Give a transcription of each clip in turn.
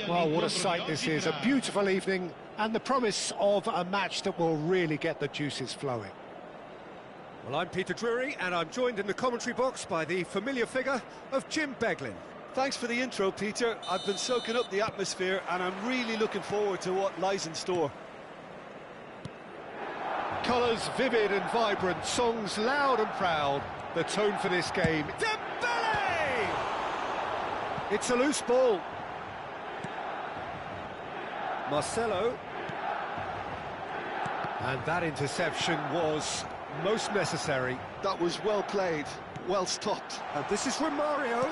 Well, what a sight this is, a beautiful evening and the promise of a match that will really get the juices flowing. Well, I'm Peter Drury and I'm joined in the commentary box by the familiar figure of Jim Beglin. Thanks for the intro, Peter. I've been soaking up the atmosphere and I'm really looking forward to what lies in store. Colours vivid and vibrant, songs loud and proud. The tone for this game. Dembele! It's a loose ball. Marcelo. And that interception was most necessary. That was well played, well stopped. And this is Romario.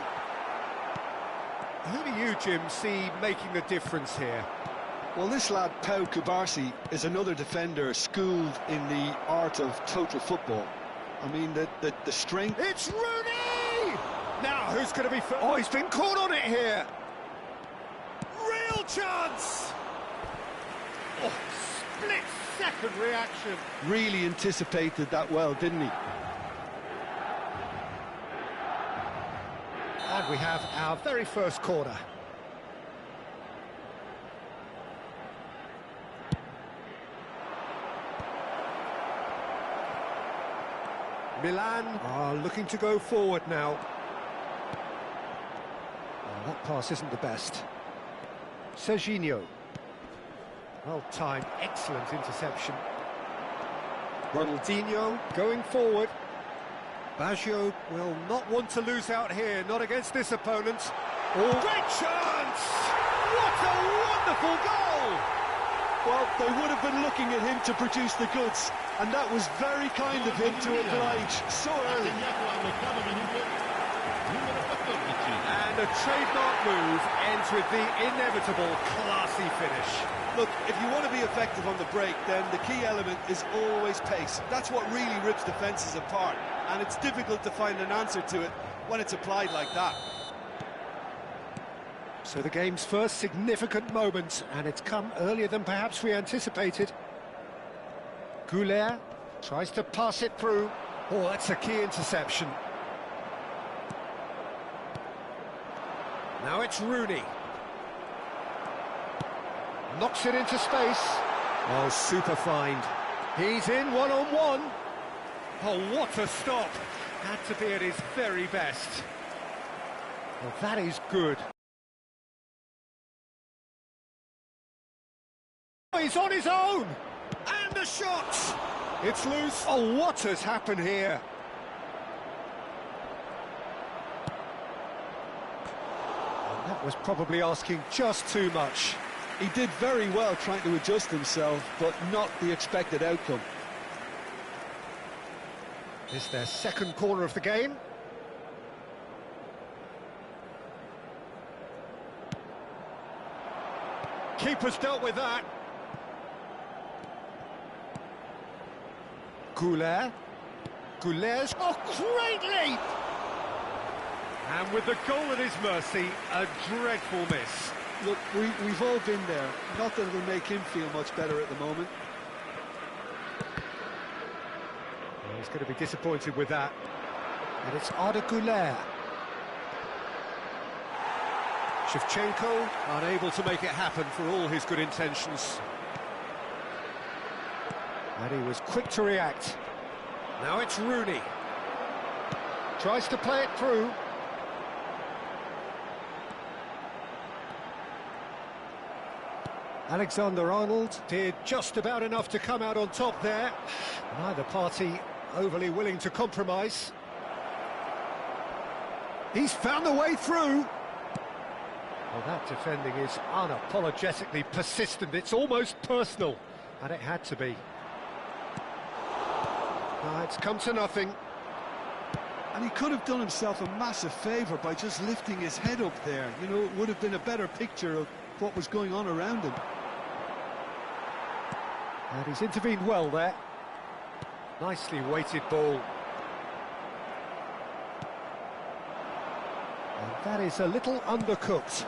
Who do you, Jim, see making the difference here? Well, this lad, Pes26, is another defender schooled in the art of total football. I mean, the strength... It's Rooney! Now, who's going to be... Oh, he's been caught on it here! Real chance! Oh, split-second reaction. Really anticipated that well, didn't he? And we have our very first corner. Milan are looking to go forward now. Oh, that pass isn't the best. Serginho. Well timed, excellent interception. Ronaldinho going forward. Baggio will not want to lose out here, not against this opponent. Oh. Great chance! What a wonderful goal! Well, they would have been looking at him to produce the goods, and that was very kind of him to oblige so early. And a trademark move ends with the inevitable classy finish. Look, if you want to be effective on the break, then the key element is always pace. That's what really rips defences apart, and it's difficult to find an answer to it when it's applied like that. So the game's first significant moment, and it's come earlier than perhaps we anticipated. Goulet tries to pass it through. Oh, that's a key interception. Now it's Rooney. Knocks it into space. Oh, super find. He's in one-on-one. Oh, what a stop. Had to be at his very best. Well, that is good. He's on his own! And the shot! It's loose. Oh, what has happened here? And that was probably asking just too much. He did very well trying to adjust himself, but not the expected outcome. It's their second corner of the game. Keeper's dealt with that. Goulet. Goulet. Oh, great leap! And with the goal at his mercy, a dreadful miss. Look, we've all been there. Not that it'll make him feel much better at the moment. Well, he's going to be disappointed with that. And it's Arda Goulet. Shevchenko unable to make it happen for all his good intentions. And he was quick to react. Now it's Rooney. Tries to play it through. Alexander-Arnold did just about enough to come out on top there. Neither party overly willing to compromise. He's found the way through. Well, that defending is unapologetically persistent. It's almost personal, and it had to be. It's come to nothing. And he could have done himself a massive favour by just lifting his head up there. You know, it would have been a better picture of what was going on around him. And he's intervened well there. Nicely weighted ball. And that is a little undercooked.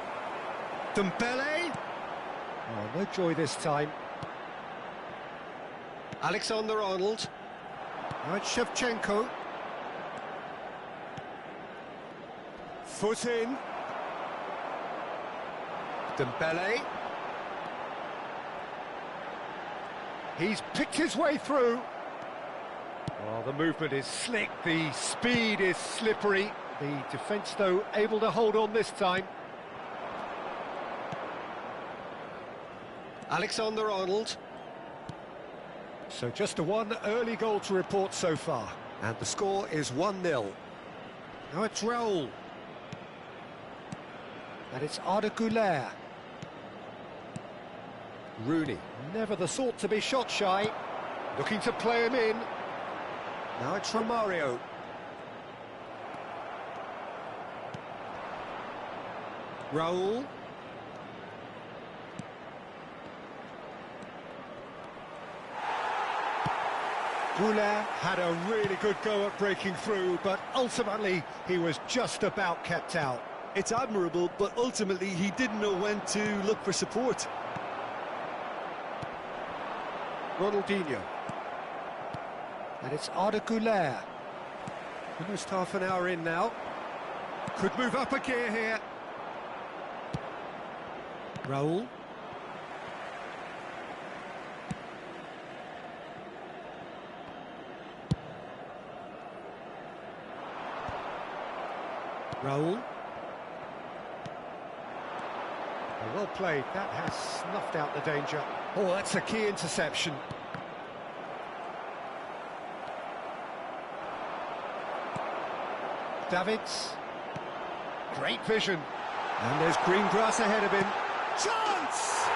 Dembele. Oh, no joy this time. Alexander-Arnold. Now it's Shevchenko. Foot in. Dembele. He's picked his way through. Well, the movement is slick, the speed is slippery. The defence, though, able to hold on this time. Alexander-Arnold. So just a one early goal to report so far. And the score is 1-0. Now it's Raul. And it's Arda Güler. Rooney, never the sort to be shot shy. Looking to play him in. Now it's Romario. Raul. Güler had a really good go at breaking through, but ultimately he was just about kept out. It's admirable, but ultimately he didn't know when to look for support. Ronaldinho. And it's Arda Güler. Almost half an hour in now. Could move up a gear here. Raul. Raul. Well played, that has snuffed out the danger. Oh, that's a key interception. Davids. Great vision. And there's green grass ahead of him. Chance!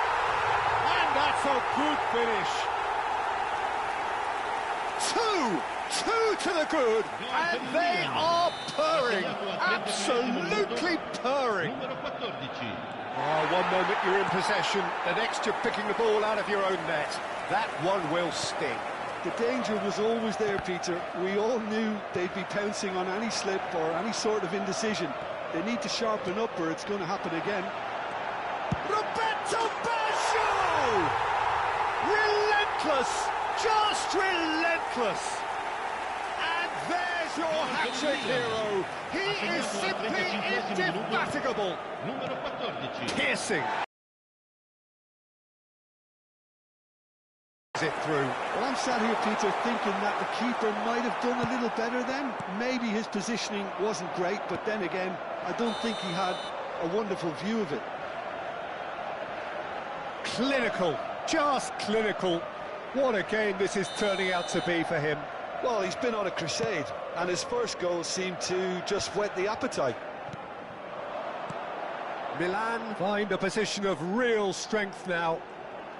And that's a good finish. Two to the good, and they are purring, absolutely purring. Oh, one moment you're in possession, the next you're picking the ball out of your own net. That one will sting. The danger was always there, Peter. We all knew they'd be pouncing on any slip or any sort of indecision. They need to sharpen up or it's going to happen again. Roberto Baggio! Relentless, just relentless. And there's your hat-trick hero. He is simply indefatigable. Piercing. It through. Well, I'm sat here, Peter, thinking that the keeper might have done a little better then. Maybe his positioning wasn't great, but then again, I don't think he had a wonderful view of it. Clinical, just clinical. What a game this is turning out to be for him. Well, he's been on a crusade, and his first goal seemed to just whet the appetite. Milan find a position of real strength now.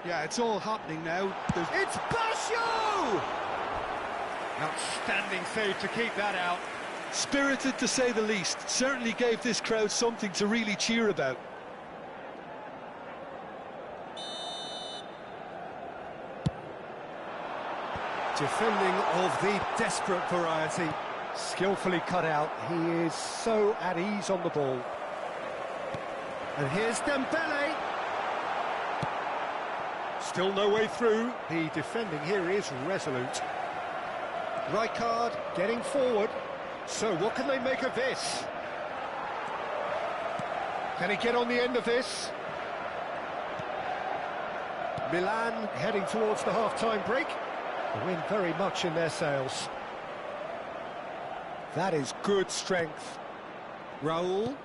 Yeah, it's all happening now. It's Baggio! Outstanding save to keep that out. Spirited, to say the least. Certainly gave this crowd something to really cheer about. Defending of the desperate variety. Skillfully cut out. He is so at ease on the ball. And here's Dembele. Still no way through. The defending here is resolute. Rijkaard getting forward. So what can they make of this? Can he get on the end of this? Milan heading towards the half-time break. The wind very much in their sails. That is good strength. Raul.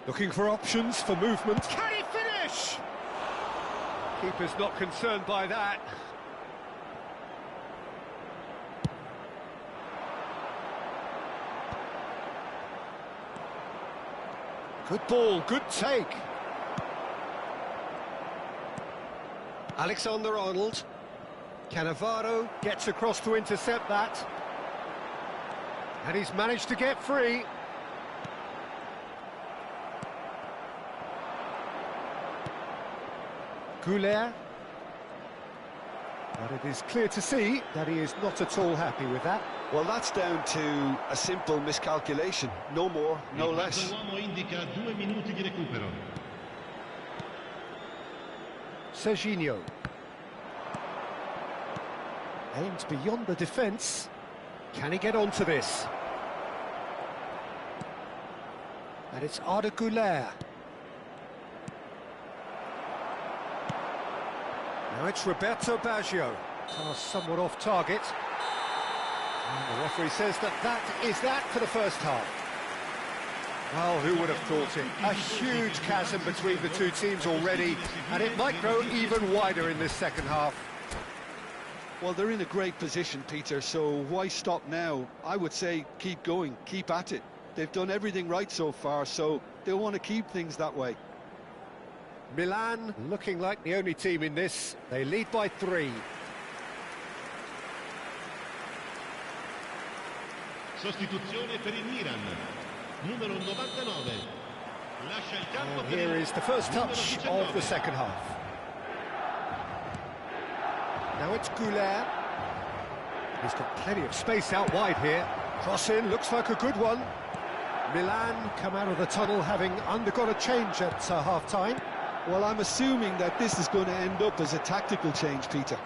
Looking for options for movement. Can he finish? Keeper's not concerned by that. Good ball, good take. Alexander-Arnold. Cannavaro gets across to intercept that. And he's managed to get free. Güler. But it is clear to see that he is not at all happy with that. Well, that's down to a simple miscalculation. No more, no less. Serginho. Aimed beyond the defence. Can he get onto this? And it's Arda Güler. Now it's Roberto Baggio. Pass somewhat off target. And the referee says that is that for the first half. Well, who would have thought it? A huge chasm between the two teams already, and it might grow even wider in this second half. Well, they're in a great position, Peter, so why stop now? I would say keep going, keep at it. They've done everything right so far, so they'll want to keep things that way. Milan looking like the only team in this. They lead by 3. Sostituzione per il Milan. Numero 99. Lascia il campo. And here is the first touch of the second half. Now it's Güler. He's got plenty of space out wide here. Cross in, looks like a good one. Milan come out of the tunnel having undergone a change at half-time. Well, I'm assuming that this is going to end up as a tactical change, Peter.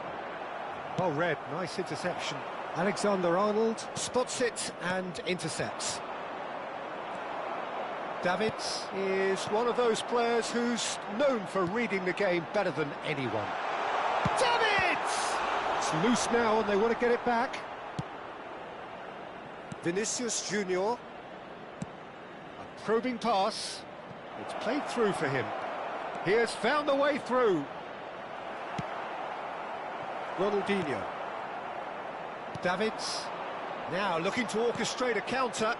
Well read, nice interception. Alexander-Arnold spots it and intercepts. Davids is one of those players who's known for reading the game better than anyone. Davids! It's loose now and they want to get it back. Vinicius Junior. A probing pass. It's played through for him. He has found the way through. Ronaldinho. Davids. Now looking to orchestrate a counter.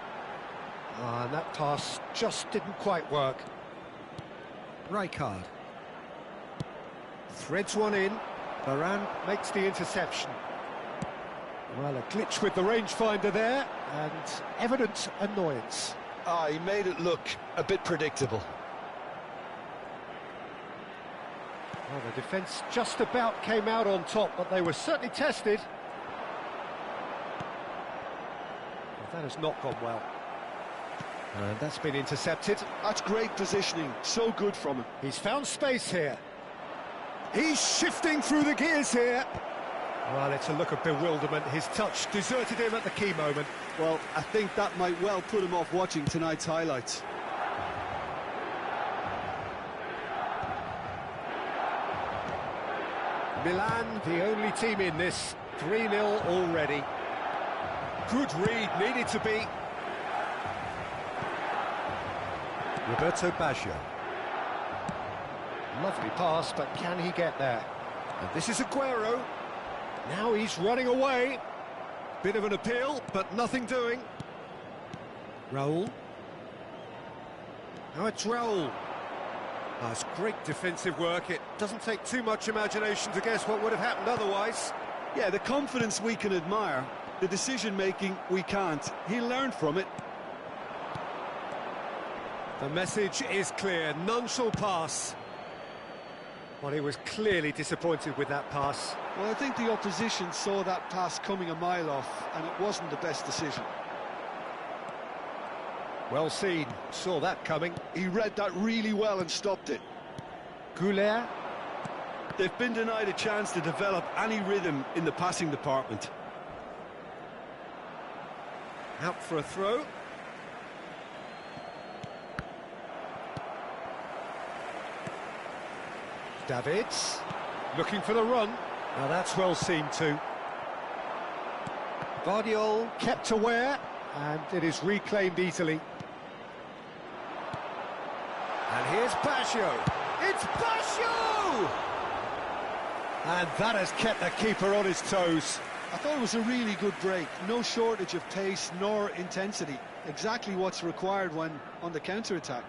And that pass just didn't quite work. Rijkaard. Threads one in. Varane makes the interception. Well, a glitch with the rangefinder there, and evident annoyance. He made it look a bit predictable. Well, the defence just about came out on top, but they were certainly tested. Well, that has not gone well. And that's been intercepted. That's great positioning, so good from him. He's found space here. He's shifting through the gears here. Well, it's a look of bewilderment. His touch deserted him at the key moment. Well, I think that might well put him off watching tonight's highlights. Milan, the only team in this, 3-0 already. Good read, needed to be. Roberto Baggio. Lovely pass, but can he get there? And this is Aguero. Now he's running away. Bit of an appeal, but nothing doing. Raul. Now it's Raul. That's great defensive work. It doesn't take too much imagination to guess what would have happened otherwise. Yeah, the confidence we can admire, the decision-making we can't. He learned from it. The message is clear, none shall pass. Well, he was clearly disappointed with that pass. Well, I think the opposition saw that pass coming a mile off, and it wasn't the best decision. Well seen, saw that coming. He read that really well and stopped it. Güler. They've been denied a chance to develop any rhythm in the passing department. Out for a throw. Davids, looking for the run. Now that's well seen too. Guardiola kept aware, and it is reclaimed easily. And here's Baggio. It's Baggio! And that has kept the keeper on his toes. I thought it was a really good break. No shortage of pace nor intensity. Exactly what's required when on the counter-attack.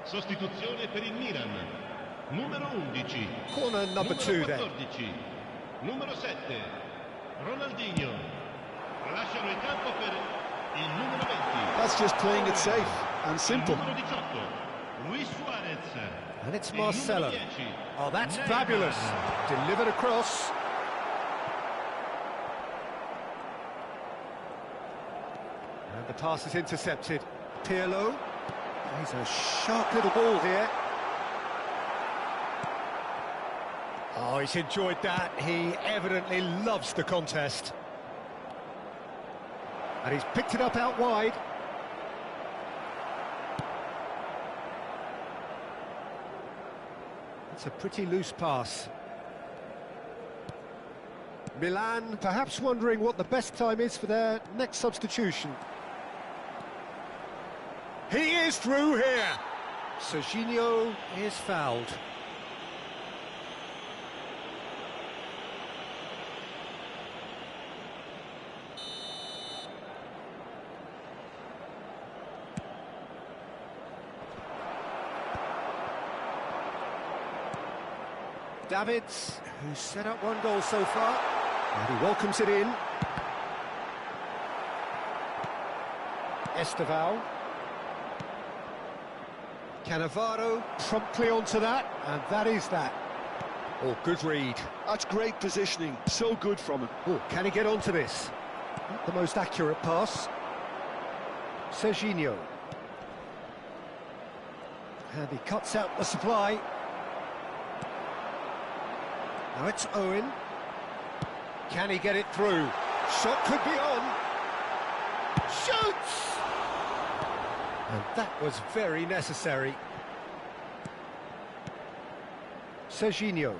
Sostituzione per il Milan. Numero 11. Corner number 2 then. 14. Numero 7. Ronaldinho. Lasciano il campo per il numero 20. That's just playing it safe and simple. Numero 18. Luis Suarez. And it's Il numero Marcelo. 10. Oh, that's Neymar. fabulous. Delivered across. And the pass is intercepted. Pirlo. He's a sharp little ball here. Oh, he's enjoyed that. He evidently loves the contest. And he's picked it up out wide. It's a pretty loose pass. Milan perhaps wondering what the best time is for their next substitution. He is through here. Serginho is fouled. Davids, who's set up one goal so far, and he welcomes it in. Esteval. Cannavaro promptly onto that, and that is that. Oh, good read. That's great positioning, so good from him. Oh, can he get onto this? Not the most accurate pass. Serginho. And he cuts out the supply. Now it's Owen. Can he get it through? Shot could be on. Shoots! And that was very necessary. Serginho.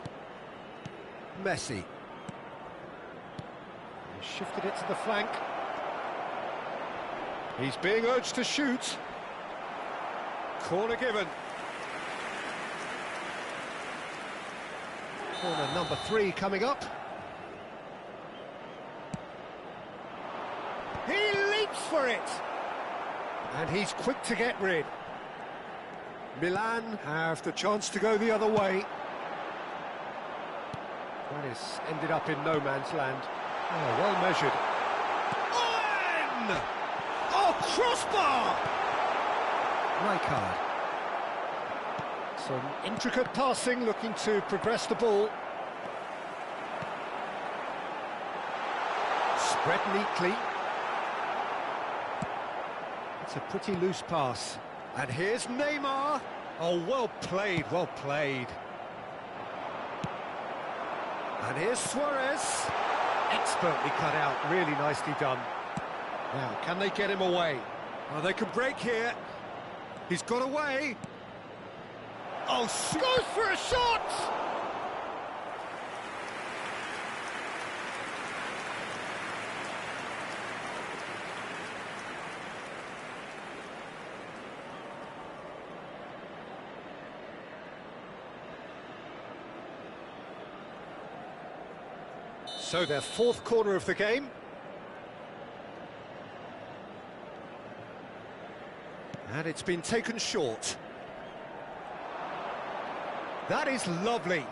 Messi. He shifted it to the flank. He's being urged to shoot. Corner given. Corner number 3 coming up. He leaps for it. And he's quick to get rid. Milan have the chance to go the other way. That is ended up in no man's land. Oh, well measured. Owen! Oh, crossbar! Rijkaard. Some intricate passing, looking to progress the ball. Spread neatly. It's a pretty loose pass. And here's Neymar. Oh, well played, well played. And here's Suarez. Expertly cut out, really nicely done. Now, can they get him away? Oh, they can break here. He's got away. Oh, goes for a shot! So their 4th corner of the game. And it's been taken short. That is lovely.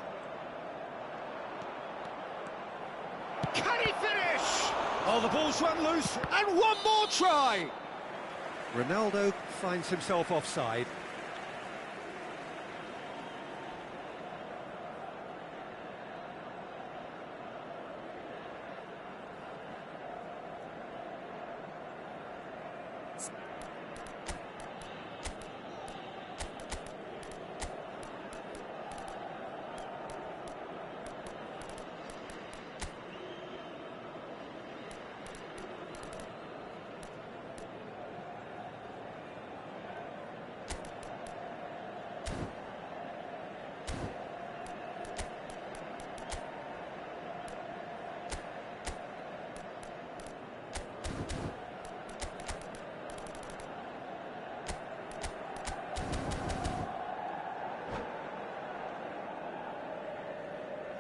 Can he finish? Oh, the ball's run loose, and one more try! Ronaldo finds himself offside.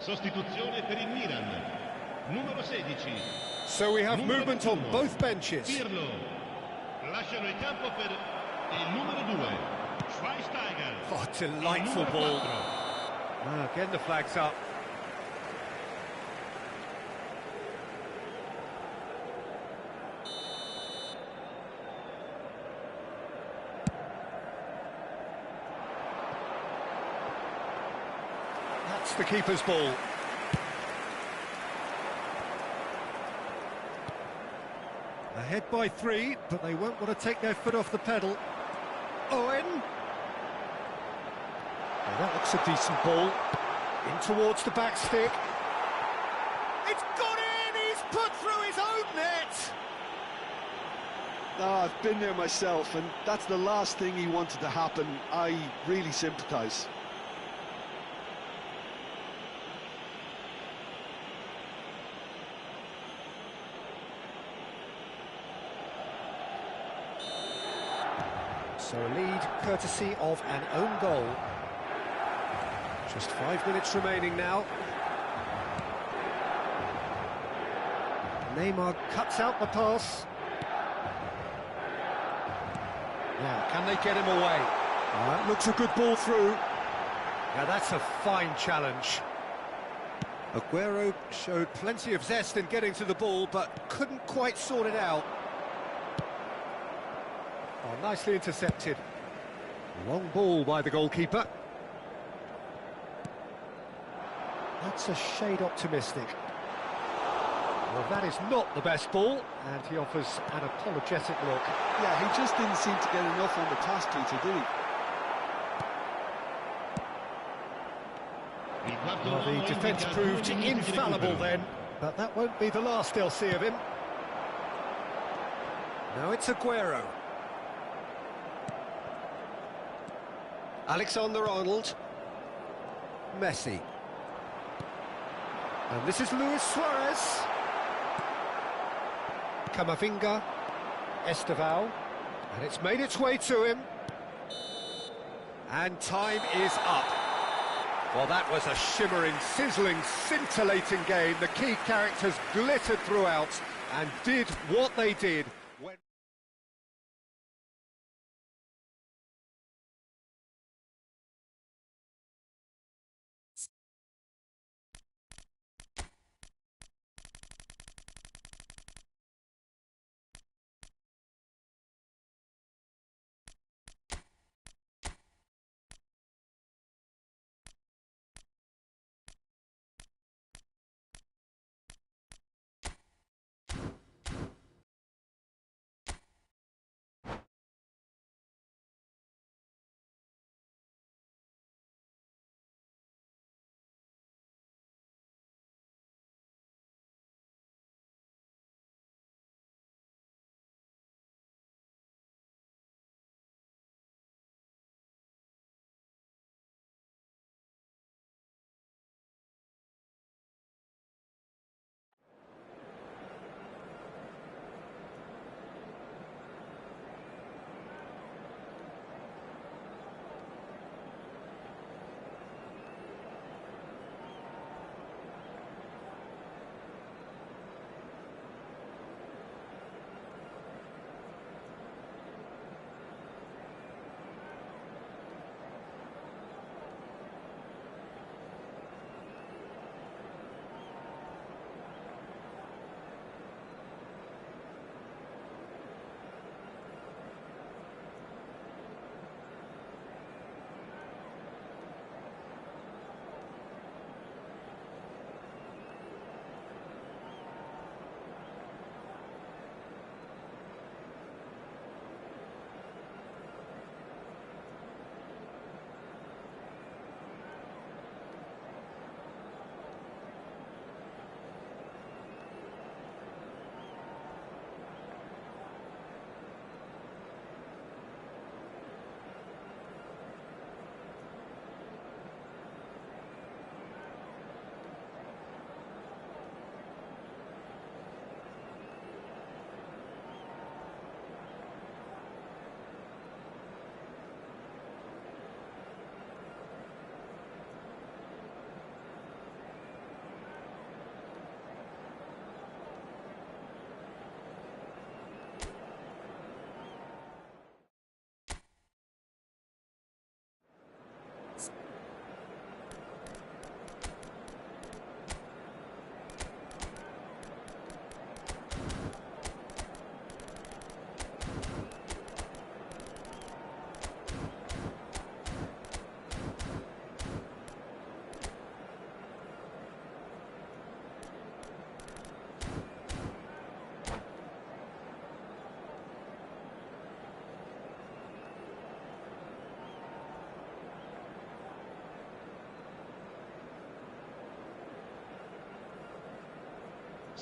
Sostituzione per il Milan. Numero 16. So we have Numero movement on 21. both benches. Pirlo. Lasciano il campo per il numero 2. Schweinsteiger. Oh, delightful ball. Getting the flags up. That's the keeper's ball. Ahead by 3, but they won't want to take their foot off the pedal. Owen. Oh, that looks a decent ball. In towards the back stick. It's got in! He's put through his own net! No, I've been there myself, and that's the last thing he wanted to happen. I really sympathise. So a lead courtesy of an own goal. Just 5 minutes remaining now. Neymar cuts out the pass. Now, can they get him away? That looks a good ball through. Yeah, that's a fine challenge. Aguero showed plenty of zest in getting to the ball, but couldn't quite sort it out. Oh, nicely intercepted. Long ball by the goalkeeper. That's a shade optimistic. Well, that is not the best ball, and he offers an apologetic look. Yeah, he just didn't seem to get enough on the task teacher, did he? Well, the defence proved infallible then, but that won't be the last they'll see of him. Now it's Aguero. Alexander-Arnold. Messi. And this is Luis Suarez. Camavinga. Estevao. And it's made its way to him. And time is up. Well, that was a shimmering, sizzling, scintillating game. The key characters glittered throughout and did what they did when...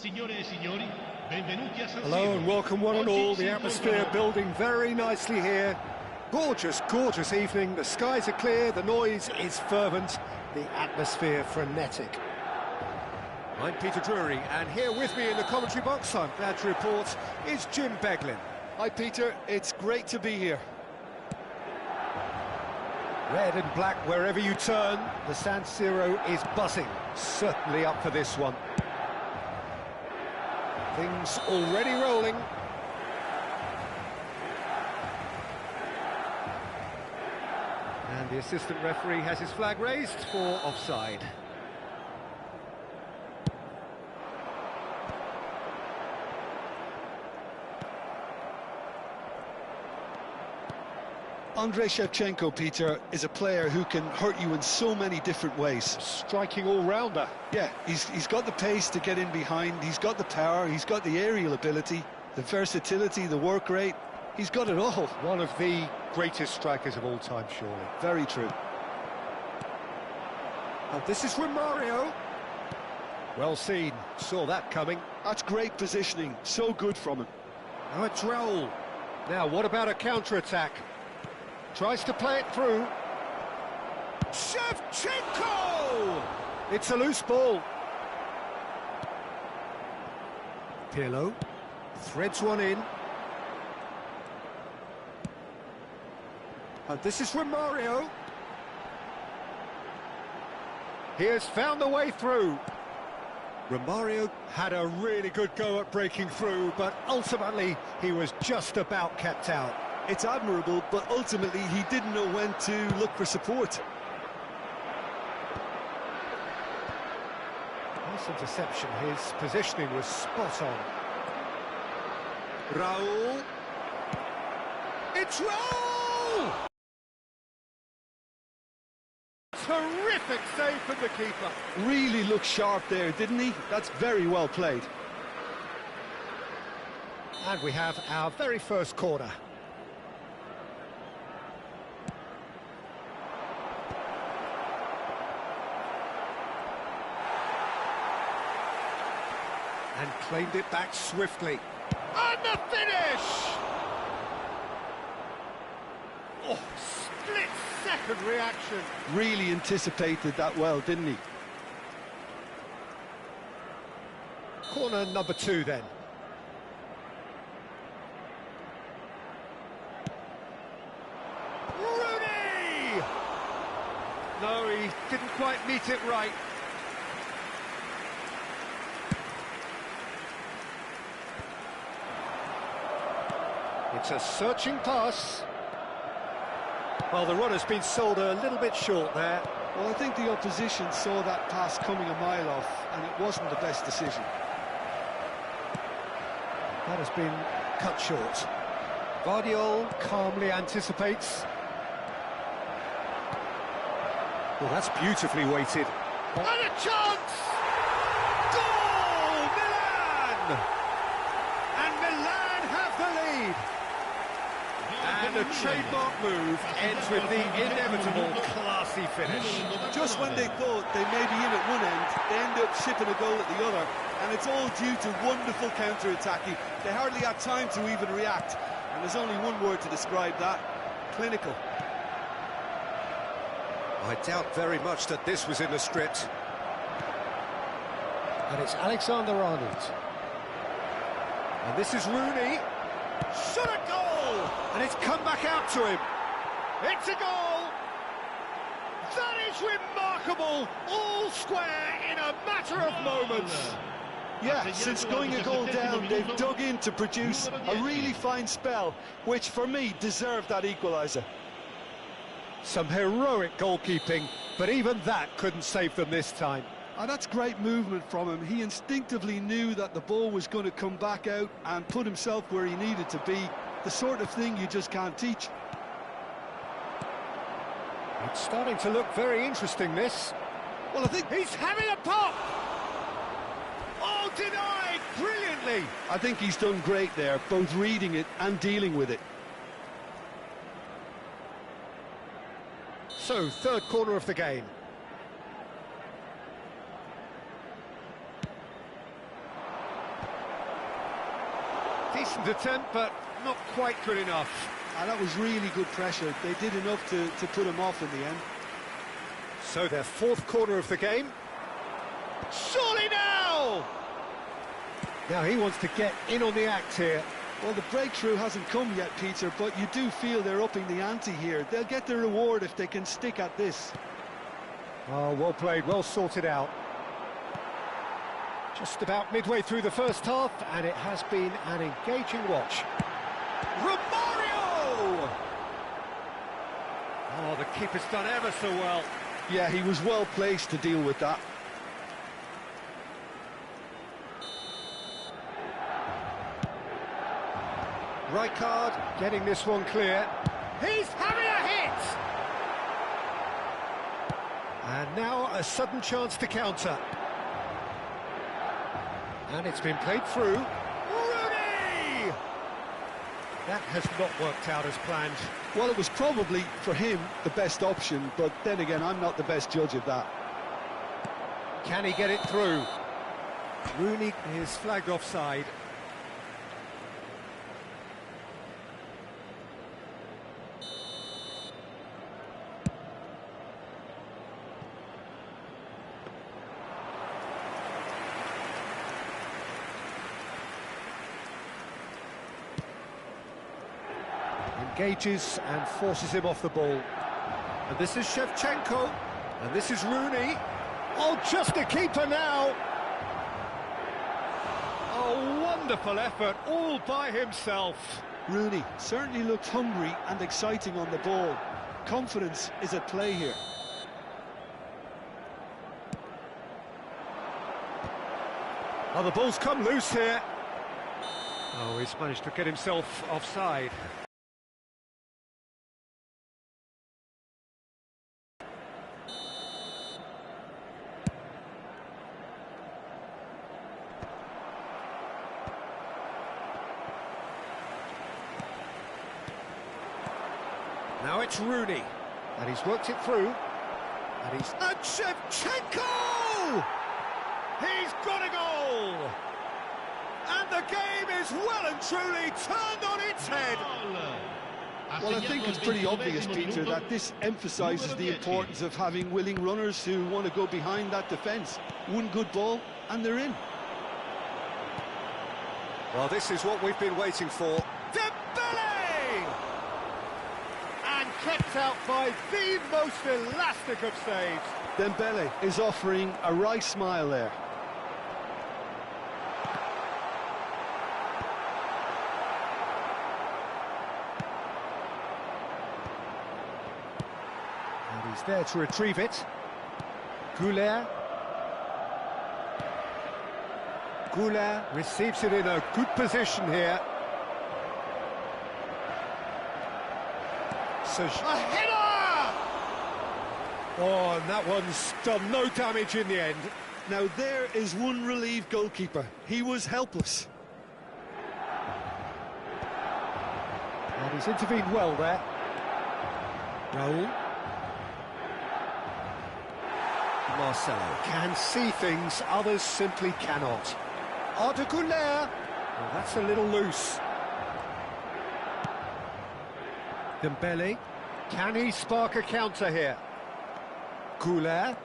Signore e signori, benvenuti a San Hello Siro. and welcome one and all. The Oggi si atmosphere incontrano building very nicely here. Gorgeous, gorgeous evening. The skies are clear, the noise is fervent, the atmosphere frenetic. I'm Peter Drury, and here with me in the commentary box, I'm glad to report, is Jim Beglin. Hi, Peter. It's great to be here. Red and black wherever you turn, the San Siro is buzzing. Certainly up for this one. Things already rolling. And the assistant referee has his flag raised for offside. Andrei Shevchenko, Peter, is a player who can hurt you in so many different ways. Striking all-rounder. Yeah, he's got the pace to get in behind, he's got the power, he's got the aerial ability, the versatility, the work rate. He's got it all. One of the greatest strikers of all time, surely. Very true. And this is Romario. Well seen, saw that coming. That's great positioning, so good from him. Now it's Raul. Now, what about a counter-attack? Tries to play it through. Shevchenko! It's a loose ball. Pirlo threads one in. And this is Romario. He has found the way through. Romario had a really good go at breaking through, but ultimately he was just about kept out. It's admirable, but ultimately he didn't know when to look for support. Nice interception, his positioning was spot on. Raul. It's Raul! Terrific save from the keeper. Really looked sharp there, didn't he? That's very well played. And we have our very first corner. And claimed it back swiftly. And the finish! Oh, split-second reaction. Really anticipated that well, didn't he? Corner number 2 then. Rooney! No, he didn't quite meet it right. It's a searching pass. Well, the runner's been sold a little bit short there. Well, I think the opposition saw that pass coming a mile off, and it wasn't the best decision. That has been cut short. Guardiola calmly anticipates. Well, that's beautifully weighted. And a chance! Goal! Milan! And Milan have the lead. And a trademark move ends with the inevitable classy finish. Just when they thought they may be in at one end, they end up shipping a goal at the other, and it's all due to wonderful counter-attacking. They hardly had time to even react, and there's only one word to describe that: clinical. I doubt very much that this was in the script. And it's Alexander-Arnold. And this is Rooney. Shot a goal! And it's come back out to him. It's a goal! That is remarkable! All square in a matter of moments. Yeah, since going a goal down, they've dug in to produce a really fine spell, which for me deserved that equaliser. Some heroic goalkeeping, but even that couldn't save them this time. And that's great movement from him. He instinctively knew that the ball was going to come back out and put himself where he needed to be. The sort of thing you just can't teach. It's starting to look very interesting, this. Well, I think He's having a pop! Oh, denied brilliantly! I think he's done great there, both reading it and dealing with it. So, third corner of the game. Decent attempt, but not quite good enough. And that was really good pressure. They did enough to put him off in the end. So their fourth corner of the game. Surely now! Now he wants to get in on the act here. Well, the breakthrough hasn't come yet, Peter, but you do feel they're upping the ante here. They'll get their reward if they can stick at this. Oh, well played, well sorted out. Just about midway through the first half, and it has been an engaging watch. Romario! Oh, the keeper's done ever so well. Yeah, he was well placed to deal with that. Rijkaard getting this one clear. He's having a hit! And now a sudden chance to counter. And it's been played through. Rooney! That has not worked out as planned. Well, it was probably, for him, the best option, but then again, I'm not the best judge of that. Can he get it through? Rooney is flagged offside. Engages and forces him off the ball. And this is Shevchenko. And this is Rooney. Oh, just a keeper now. Oh, wonderful effort, all by himself. Rooney certainly looked hungry and exciting on the ball. Confidence is at play here. Oh, the ball's come loose here. Oh, he's managed to get himself offside. Now it's Rooney, and he's worked it through, and he's... And Shevchenko! He's got a goal! And the game is well and truly turned on its head. Well, I think it's pretty obvious, Peter, that this emphasises the importance of having willing runners who want to go behind that defence. One good ball, and they're in. Well, this is what we've been waiting for. Dembele! And kept out by the most elastic of saves. Dembele is offering a wry smile there. And he's there to retrieve it. Goulet. Goulet receives it in a good position here. A header! Oh, and that one's done no damage in the end. Now there is one relieved goalkeeper. He was helpless. And he's intervened well there. Raul. Marcelo can see things others simply cannot. Arda Güler. Well, that's a little loose. Dembele, can he spark a counter here? Goulet,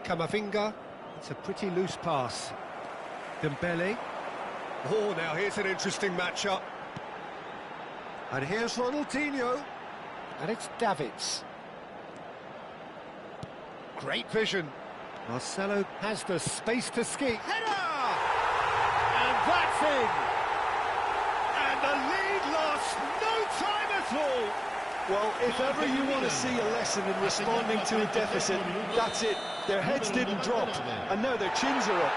Camavinga, it's a pretty loose pass. Dembele, oh, now here's an interesting matchup. And here's Ronaldinho, and it's Davids. Great vision. Marcelo has the space to ski. Header! And that's in! And the lead lost no time at all. Well, if ever you want to see a lesson in responding to a deficit, that's it. Their heads didn't drop, and now their chins are up.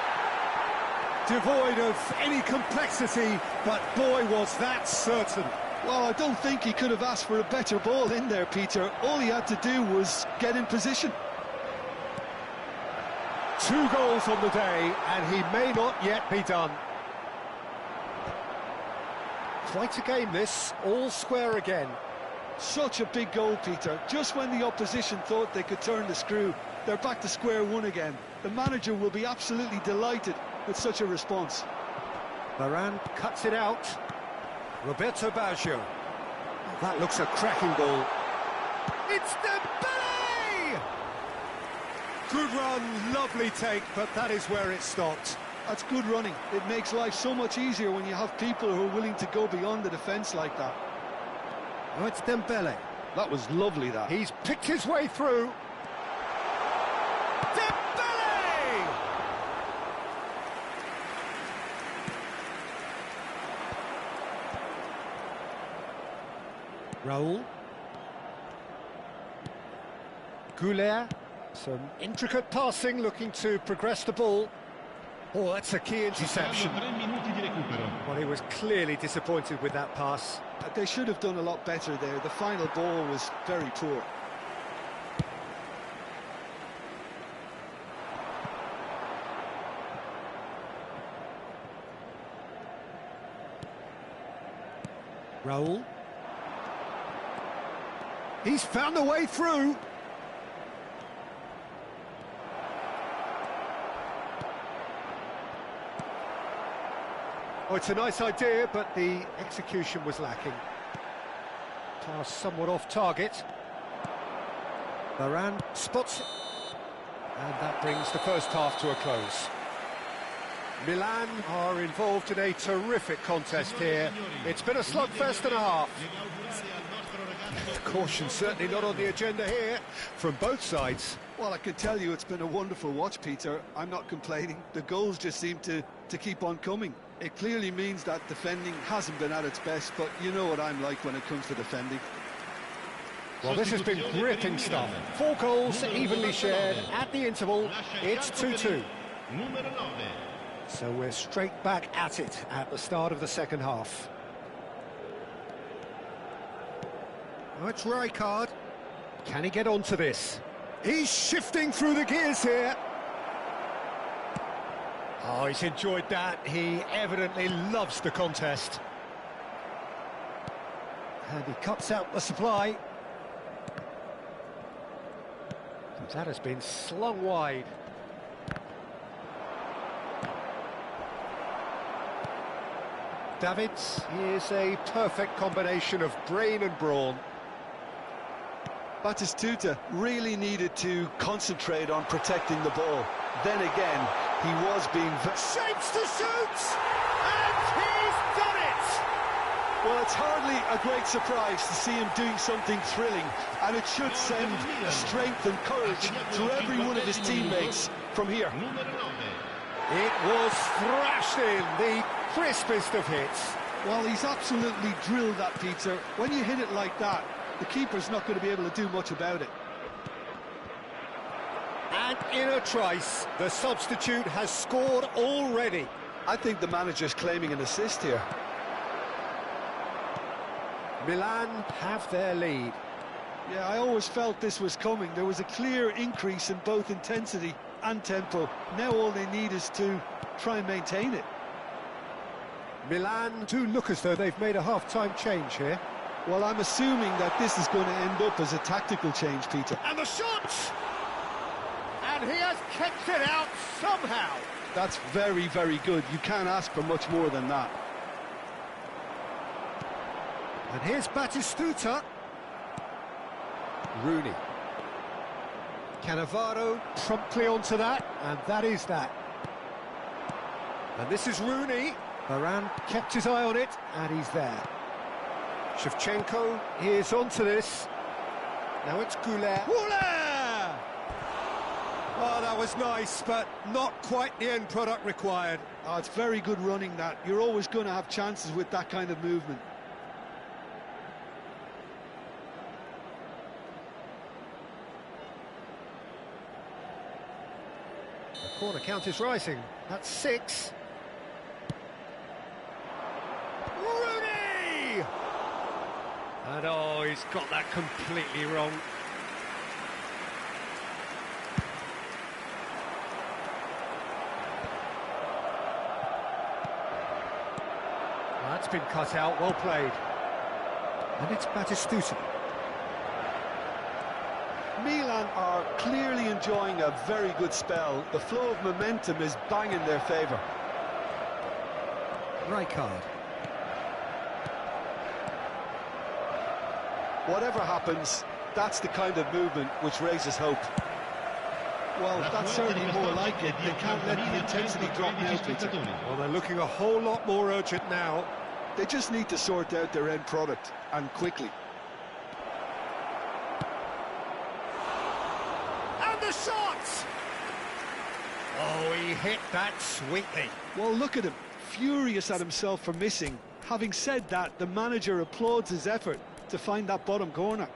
Devoid of any complexity, but boy, was that certain. Well, I don't think he could have asked for a better ball in there, Peter. All he had to do was get in position. 2 goals on the day, and he may not yet be done. Quite a game this, all square again. Such a big goal, Peter. Just when the opposition thought they could turn the screw, they're back to square one again. The manager will be absolutely delighted with such a response. Varane cuts it out. Roberto Baggio. That looks a cracking ball. It's Dembele! Good run, lovely take, but that is where it stopped. That's good running. It makes life so much easier when you have people who are willing to go beyond the defence like that. Oh, it's Dembele. That was lovely, that. He's picked his way through. Dembele! Raul. Goulet. Some intricate passing, looking to progress the ball. Oh, that's a key interception. Well, he was clearly disappointed with that pass. They should have done a lot better there. The final ball was very poor. Raul. He's found a way through. Oh, it's a nice idea, but the execution was lacking. Pass somewhat off target. Varane spots it. And that brings the first half to a close. Milan are involved in a terrific contest here. It's been a slugfest and a half. Caution certainly not on the agenda here from both sides. Well, I can tell you it's been a wonderful watch, Peter. I'm not complaining. The goals just seem to keep on coming. It clearly means that defending hasn't been at its best, but you know what I'm like when it comes to defending. Well, this has been gripping stuff. 4 goals evenly shared at the interval. It's 2-2. So we're straight back at it at the start of the second half. Oh, it's Rijkaard. Can he get onto this? He's shifting through the gears here. Oh, he's enjoyed that. He evidently loves the contest. And he cuts out the supply. And that has been slung wide. Davids is a perfect combination of brain and brawn. Batistuta really needed to concentrate on protecting the ball. Then again, he was being... Shapes to shoot! And he's done it! Well, it's hardly a great surprise to see him doing something thrilling, and it should send strength and courage to every one of his teammates from here. It was thrashed in, the crispest of hits. Well, he's absolutely drilled that, Peter. When you hit it like that, the keeper's not going to be able to do much about it. And in a trice, the substitute has scored already. I think the manager's claiming an assist here. Milan have their lead. Yeah, I always felt this was coming. There was a clear increase in both intensity and tempo. Now all they need is to try and maintain it. Milan do look as though they've made a half-time change here. Well, I'm assuming that this is going to end up as a tactical change, Peter. And the shot! And he has kept it out somehow. That's very, very good. You can't ask for much more than that. And here's Batistuta. Rooney. Cannavaro promptly onto that, and that is that. And this is Rooney. Varane kept his eye on it, and he's there. Shevchenko is onto this. Now it's Goulet. Goulet! Oh, that was nice, but not quite the end product required. Oh, it's very good running, that. You're always going to have chances with that kind of movement. The corner count is rising. That's 6. Rooney! And oh, he's got that completely wrong. That's been cut out, well played. And it's Batistuta. Milan are clearly enjoying a very good spell. The flow of momentum is bang in their favour. Rijkaard. Whatever happens, that's the kind of movement which raises hope. Well, that's certainly more like it. They can't let the intensity drop now, Peter. Well, they're looking a whole lot more urgent now. They just need to sort out their end product, and quickly. And the shot! Oh, he hit that sweetly. Well, look at him, furious at himself for missing. Having said that, the manager applauds his effort to find that bottom corner.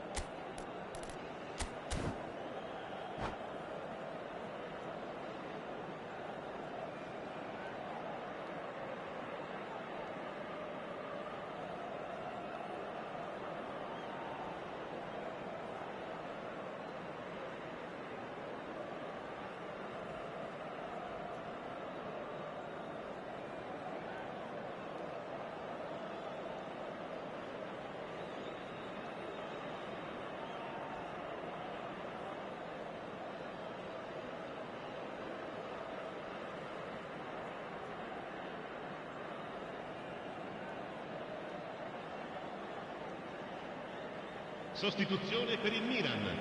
Sostituzione per il Milan,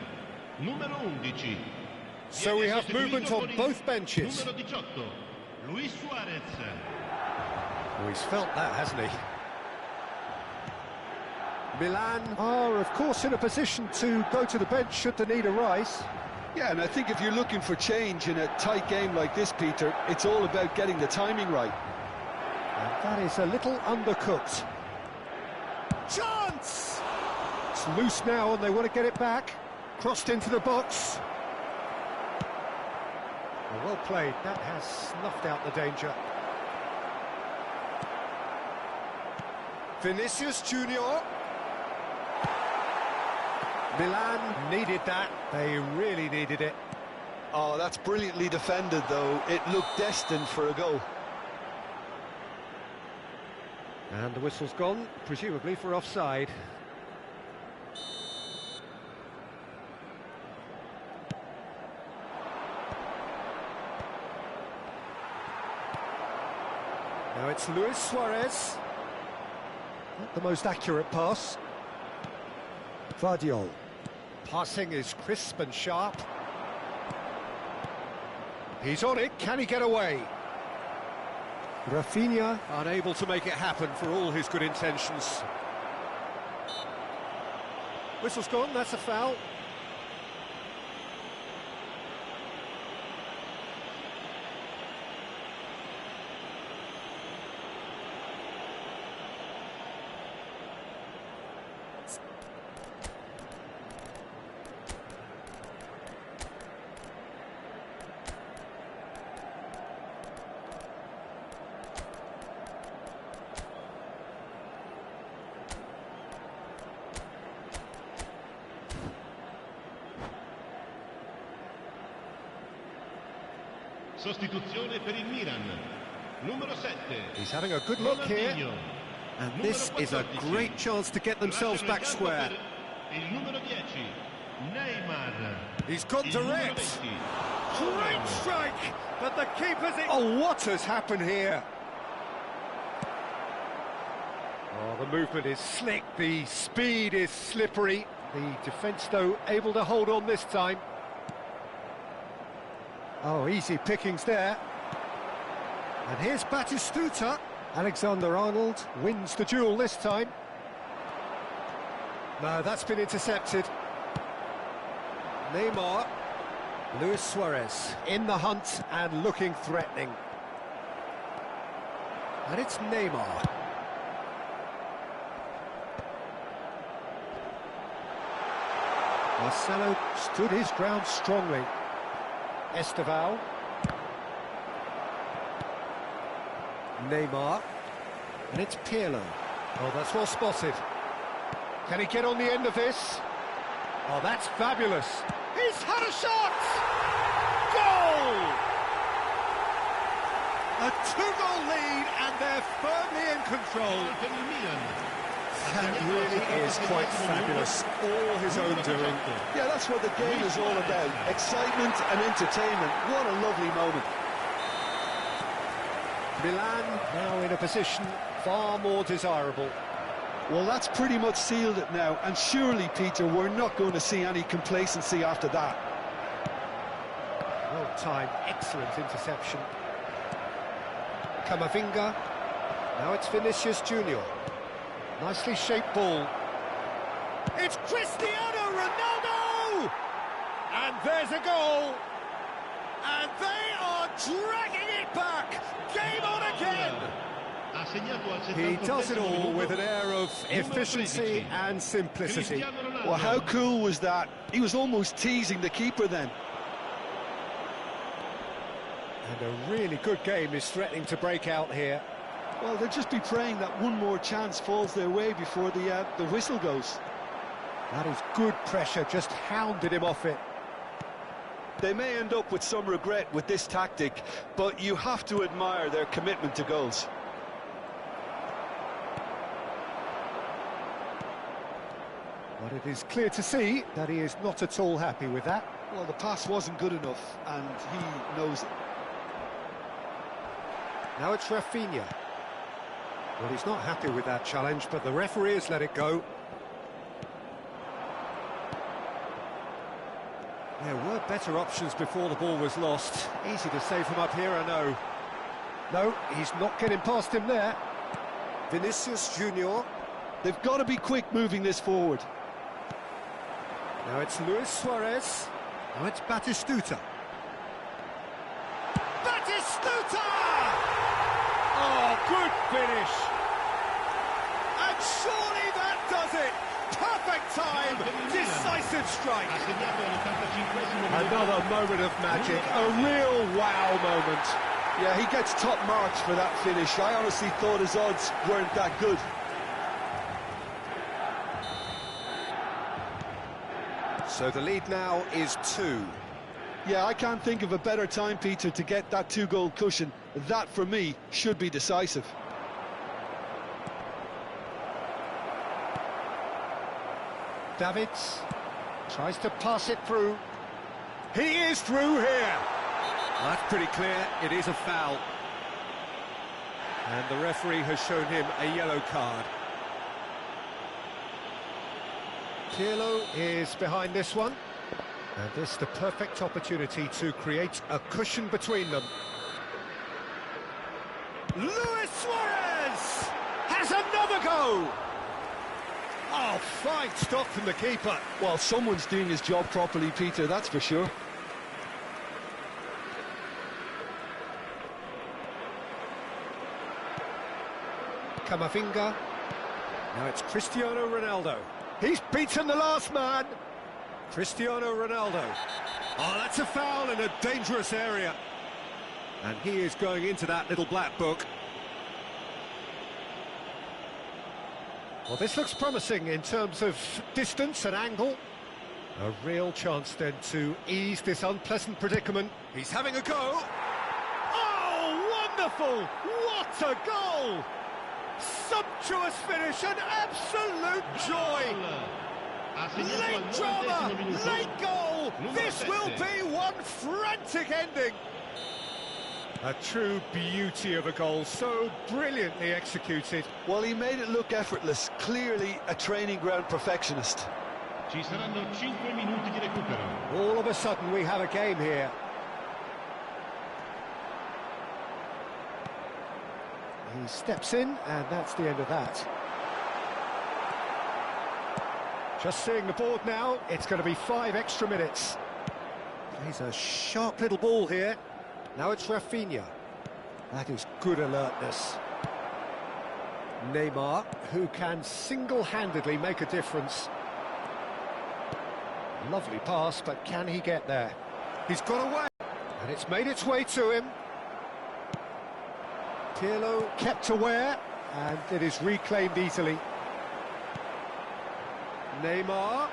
numero 11. So we have movement on both benches. Numero 18, Luis Suarez. Oh, he's felt that, hasn't he? Milan are, of course, in a position to go to the bench should the need arise. Yeah, and I think if you're looking for change in a tight game like this, Peter, it's all about getting the timing right. And that is a little undercooked. Chance! It's loose now and they want to get it back. Crossed into the box. Well played, that has snuffed out the danger. Vinicius Junior. Milan needed that, they really needed it. Oh, that's brilliantly defended, though. It looked destined for a goal. And the whistle's gone, presumably for offside. Now it's Luis Suarez. Not the most accurate pass. Vardiol. Passing is crisp and sharp. He's on it, can he get away? Rafinha unable to make it happen for all his good intentions. Whistle's gone, that's a foul. Sostituzione per il Milan, numero 7. He's having a good look here. And this is a great chance to get themselves back square. Il numero 10, Neymar. He's got direct. Great strike, but the keeper's in. Oh, what has happened here? Oh, the movement is slick, the speed is slippery. The defence, though, able to hold on this time. Oh, easy pickings there. And here's Batistuta. Alexander-Arnold wins the duel this time. No, that's been intercepted. Neymar. Luis Suarez in the hunt and looking threatening. And it's Neymar. Marcelo stood his ground strongly. Esteval. Neymar. And it's Pirlo. Oh, that's well spotted. Can he get on the end of this? Oh, that's fabulous. He's had a shot! Goal! A two-goal lead and they're firmly in control. That really is quite fabulous. All his own doing. Yeah, that's what the game is all about. Excitement and entertainment. What a lovely moment. Milan now in a position far more desirable. Well, that's pretty much sealed it now, and surely, Peter, we're not going to see any complacency after that. Well timed, excellent interception. Camavinga. Now it's Vinicius Junior. Nicely shaped ball. It's Cristiano Ronaldo! And there's a goal! And they are dragging it back! Game on again! He does it all with an air of efficiency and simplicity. Well, how cool was that? He was almost teasing the keeper then. And a really good game is threatening to break out here. Well, they'll just be praying that one more chance falls their way before the whistle goes. That is good pressure, just hounded him off it. They may end up with some regret with this tactic, but you have to admire their commitment to goals. But it is clear to see that he is not at all happy with that. Well, the pass wasn't good enough, and he knows it. Now it's Rafinha. Well, he's not happy with that challenge, but the referee has let it go. There were better options before the ball was lost. Easy to save him up here, I know. No, he's not getting past him there. Vinicius Junior. They've got to be quick moving this forward. Now it's Luis Suarez. Now it's Batistuta. Batistuta! Oh, good finish. And surely that does it. Perfect time. Decisive strike. Another moment of magic. A real wow moment. Yeah, he gets top marks for that finish. I honestly thought his odds weren't that good. So the lead now is 2. Yeah, I can't think of a better time, Peter, to get that 2-goal cushion. That, for me, should be decisive. Davids tries to pass it through. He is through here. Well, that's pretty clear. It is a foul. And the referee has shown him a yellow card. Pirlo is behind this one. And this is the perfect opportunity to create a cushion between them. Luis Suarez has another go! Oh, fine stop from the keeper. Well, someone's doing his job properly, Peter, that's for sure. Camavinga. Now it's Cristiano Ronaldo. He's beaten the last man. Cristiano Ronaldo. Oh, that's a foul in a dangerous area. And he is going into that little black book. Well, this looks promising in terms of distance and angle. A real chance then to ease this unpleasant predicament. He's having a go. Oh, wonderful! What a goal! Sumptuous finish, an absolute joy! Late drama, late goal! This will be one frantic ending! A true beauty of a goal, so brilliantly executed. Well, he made it look effortless, clearly a training ground perfectionist. Ci saranno 5 minuti di recupero. All of a sudden we have a game here. He steps in, and that's the end of that. Just seeing the board now, it's going to be 5 extra minutes. He's a sharp little ball here. Now it's Rafinha. That is good alertness. Neymar, who can single-handedly make a difference. Lovely pass, but can he get there? He's got away, and it's made its way to him. Pirlo kept aware, and it is reclaimed easily. Neymar.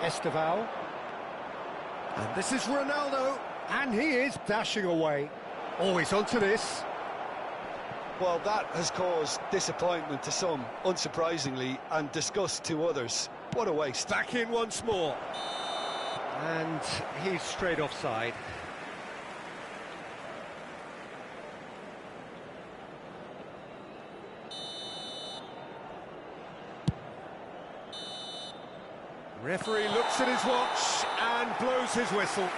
Esteval. And this is Ronaldo, and he is dashing away. Oh, he's onto this. Well, that has caused disappointment to some, unsurprisingly, and disgust to others. What a waste. Back in once more. And he's straight offside. Referee looks at his watch and blows his whistle.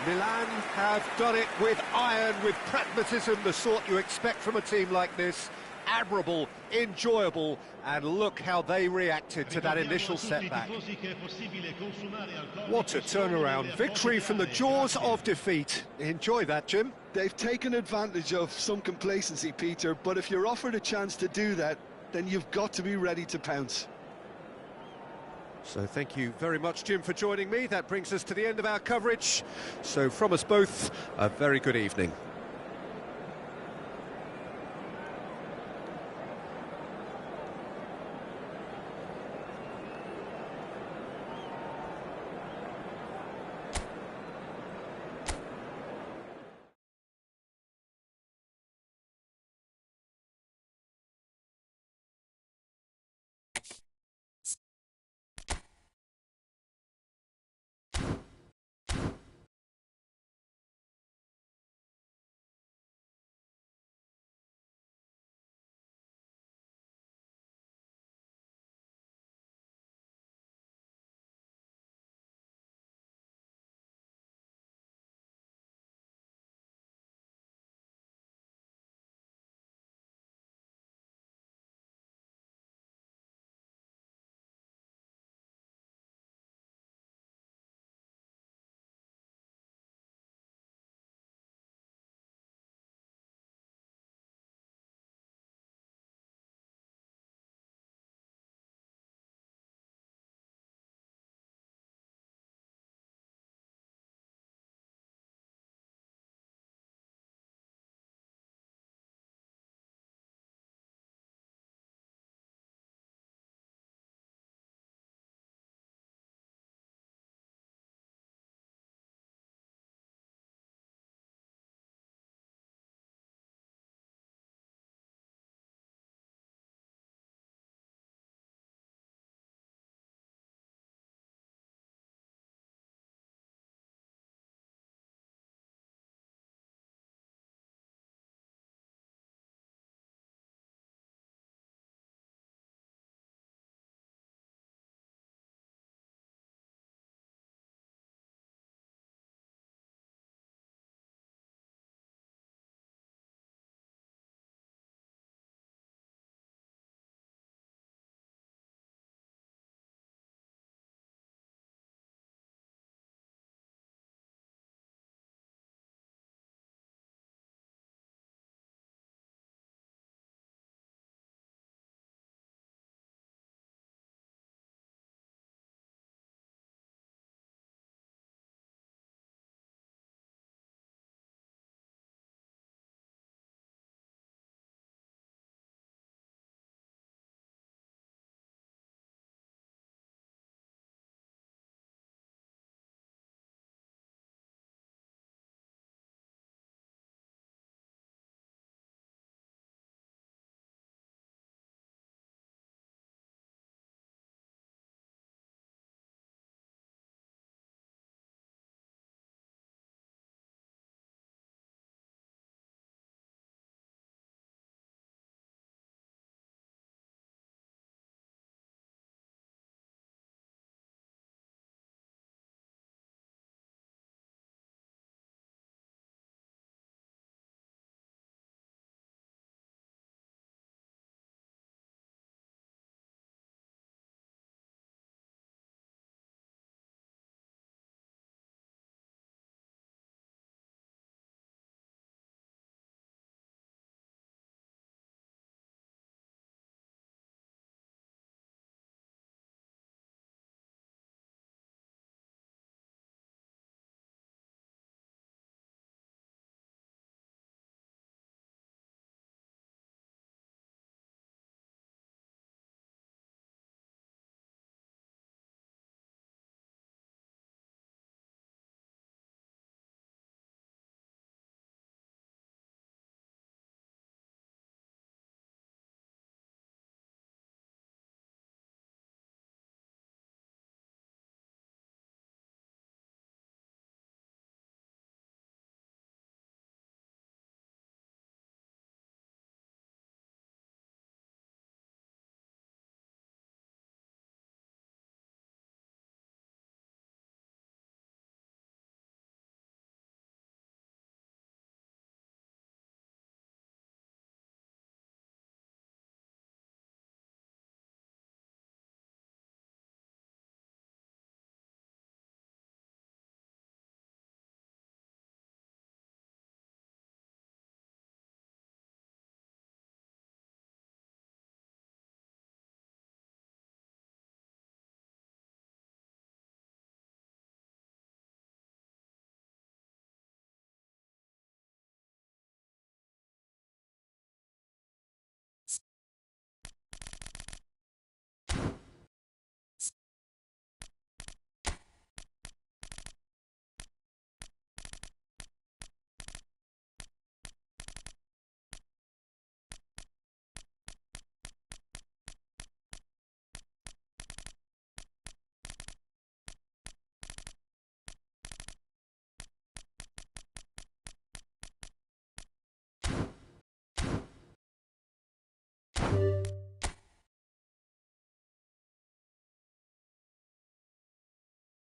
Milan have done it with iron, with pragmatism, the sort you expect from a team like this. Admirable, enjoyable, and look how they reacted to that initial setback. What a turnaround. Victory from the jaws of defeat. Enjoy that, Jim. They've taken advantage of some complacency, Peter, but if you're offered a chance to do that, then you've got to be ready to pounce. So thank you very much, Jim, for joining me. That brings us to the end of our coverage. So from us both, a very good evening.